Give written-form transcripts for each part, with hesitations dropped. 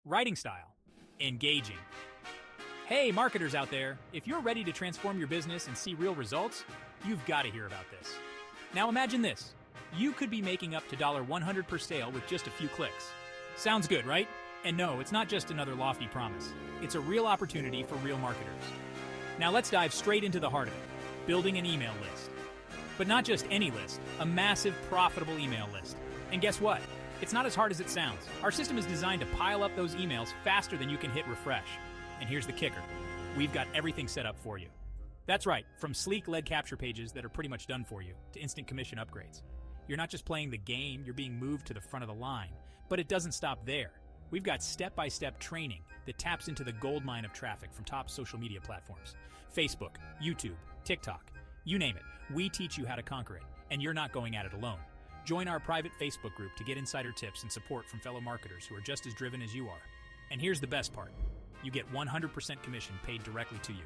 Writing style. Engaging. Hey, marketers out there, if you're ready to transform your business and see real results, you've got to hear about this. Now imagine this. You could be making up to $100 per sale with just a few clicks. Sounds good, right? And no, it's not just another lofty promise. It's a real opportunity for real marketers. Now let's dive straight into the heart of it, building an email list. But not just any list, a massive, profitable email list. And guess what? It's not as hard as it sounds. Our system is designed to pile up those emails faster than you can hit refresh. And here's the kicker. We've got everything set up for you. That's right, from sleek lead capture pages that are pretty much done for you to instant commission upgrades. You're not just playing the game, you're being moved to the front of the line. But it doesn't stop there. We've got step-by-step training that taps into the goldmine of traffic from top social media platforms. Facebook, YouTube, TikTok, you name it. We teach you how to conquer it, and you're not going at it alone. Join our private Facebook group to get insider tips and support from fellow marketers who are just as driven as you are. And here's the best part. You get 100% commission paid directly to you.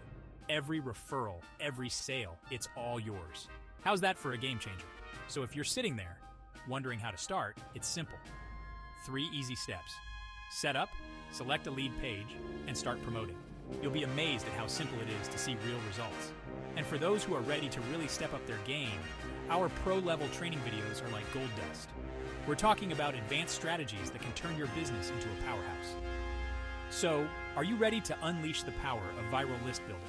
Every referral, every sale, it's all yours. How's that for a game changer? So if you're sitting there, wondering how to start, it's simple. 3 easy steps. Set up, select a lead page, and start promoting. You'll be amazed at how simple it is to see real results. And for those who are ready to really step up their game, our pro-level training videos are like gold dust. We're talking about advanced strategies that can turn your business into a powerhouse. So, are you ready to unleash the power of viral list building?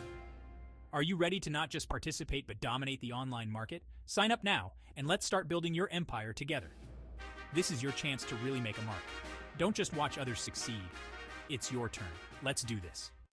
Are you ready to not just participate but dominate the online market? Sign up now, and let's start building your empire together. This is your chance to really make a mark. Don't just watch others succeed. It's your turn. Let's do this.